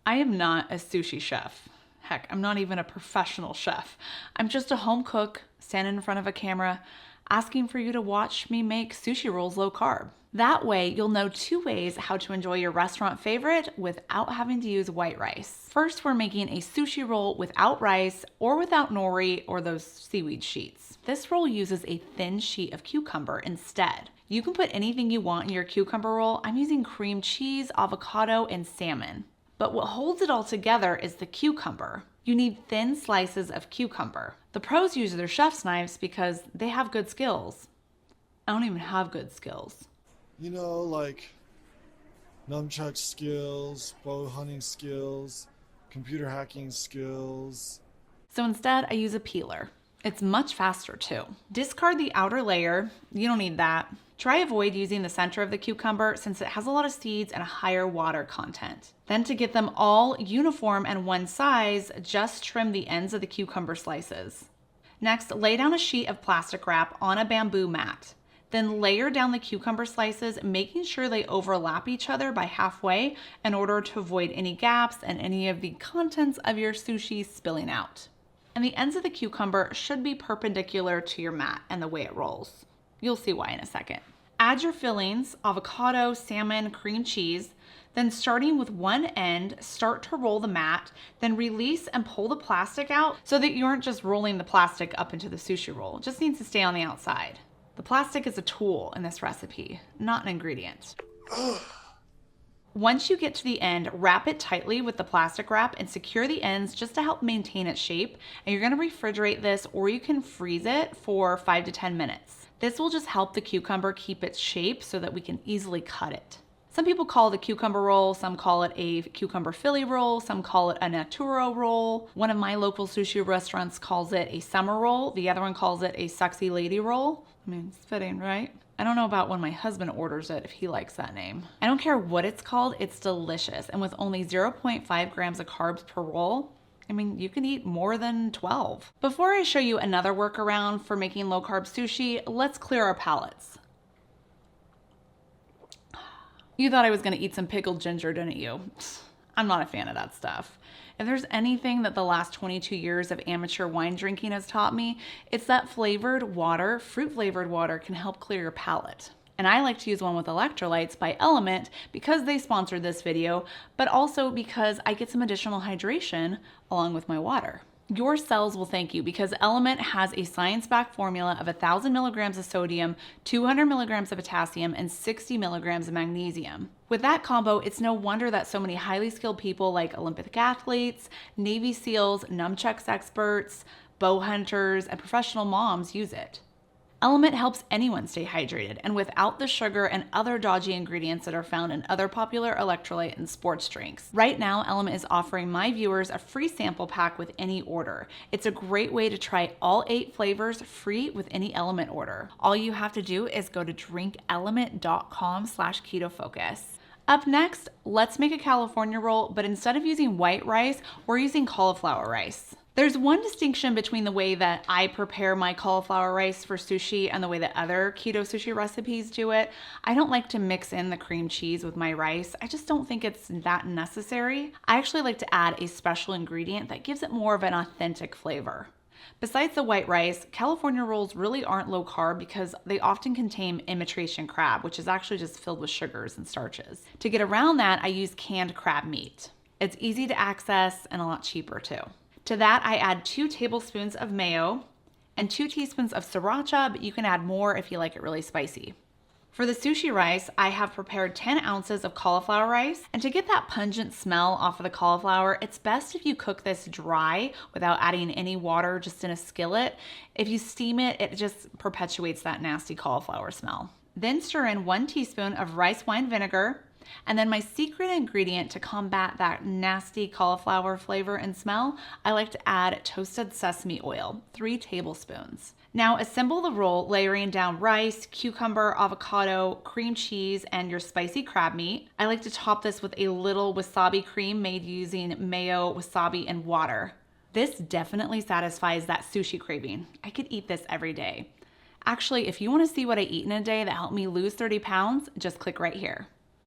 I am not a sushi chef. Heck, I'm not even a professional chef. I'm just a home cook standing in front of a camera asking for you to watch me make sushi rolls low carb. That way, you'll know 2 ways how to enjoy your restaurant favorite without having to use white rice. First, we're making a sushi roll without rice or without nori or those seaweed sheets. This roll uses a thin sheet of cucumber instead. You can put anything you want in your cucumber roll. I'm using cream cheese, avocado, and salmon. But what holds it all together is the cucumber. You need thin slices of cucumber. The pros use their chef's knives because they have good skills. I don't even have good skills. You know, like nunchuck skills, bow hunting skills, computer hacking skills. So instead, I use a peeler. It's much faster too. Discard the outer layer. You don't need that. Try avoid using the center of the cucumber since it has a lot of seeds and a higher water content. Then to get them all uniform and one size, just trim the ends of the cucumber slices. Next, lay down a sheet of plastic wrap on a bamboo mat. Then layer down the cucumber slices, making sure they overlap each other by halfway in order to avoid any gaps and any of the contents of your sushi spilling out. And the ends of the cucumber should be perpendicular to your mat and the way it rolls. You'll see why in a second. Add your fillings, avocado, salmon, cream cheese. Then starting with one end, start to roll the mat, then release and pull the plastic out so that you aren't just rolling the plastic up into the sushi roll. It just needs to stay on the outside. The plastic is a tool in this recipe, not an ingredient. Once you get to the end, wrap it tightly with the plastic wrap and secure the ends just to help maintain its shape. And you're gonna refrigerate this or you can freeze it for 5 to 10 minutes. This will just help the cucumber keep its shape so that we can easily cut it. Some people call it a cucumber roll, some call it a cucumber Philly roll, some call it a naturo roll. One of my local sushi restaurants calls it a summer roll. The other one calls it a sexy lady roll. I mean, it's fitting, right? I don't know about when my husband orders it, if he likes that name. I don't care what it's called, it's delicious. And with only 0.5 grams of carbs per roll, I mean, you can eat more than 12. Before I show you another workaround for making low carb sushi, let's clear our palates. You thought I was gonna eat some pickled ginger, didn't you? I'm not a fan of that stuff. If there's anything that the last 22 years of amateur wine drinking has taught me, it's that flavored water, fruit flavored water, can help clear your palate. And I like to use one with electrolytes by Element because they sponsored this video, but also because I get some additional hydration along with my water. Your cells will thank you because Element has a science-backed formula of 1,000 milligrams of sodium, 200 milligrams of potassium, and 60 milligrams of magnesium. With that combo, it's no wonder that so many highly skilled people like Olympic athletes, Navy SEALs, nunchucks experts, bow hunters, and professional moms use it. Element helps anyone stay hydrated and without the sugar and other dodgy ingredients that are found in other popular electrolyte and sports drinks. Right now, Element is offering my viewers a free sample pack with any order. It's a great way to try all 8 flavors free with any Element order. All you have to do is go to drinkelement.com/KetoFocus. Up next, let's make a California roll, but instead of using white rice, we're using cauliflower rice. There's one distinction between the way that I prepare my cauliflower rice for sushi and the way that other keto sushi recipes do it. I don't like to mix in the cream cheese with my rice. I just don't think it's that necessary. I actually like to add a special ingredient that gives it more of an authentic flavor. Besides the white rice, California rolls really aren't low carb because they often contain imitation crab, which is actually just filled with sugars and starches. To get around that, I use canned crab meat. It's easy to access and a lot cheaper too. To that, I add 2 tablespoons of mayo and 2 teaspoons of sriracha, but you can add more if you like it really spicy. For the sushi rice, I have prepared 10 ounces of cauliflower rice, and to get that pungent smell off of the cauliflower, it's best if you cook this dry without adding any water, just in a skillet. If you steam it, it just perpetuates that nasty cauliflower smell. Then stir in 1 teaspoon of rice wine vinegar, and then my secret ingredient to combat that nasty cauliflower flavor and smell, I like to add toasted sesame oil, 3 tablespoons. Now assemble the roll, layering down rice, cucumber, avocado, cream cheese, and your spicy crab meat. I like to top this with a little wasabi cream made using mayo, wasabi, and water. This definitely satisfies that sushi craving. I could eat this every day. Actually, if you want to see what I eat in a day that helped me lose 30 pounds, just click right here.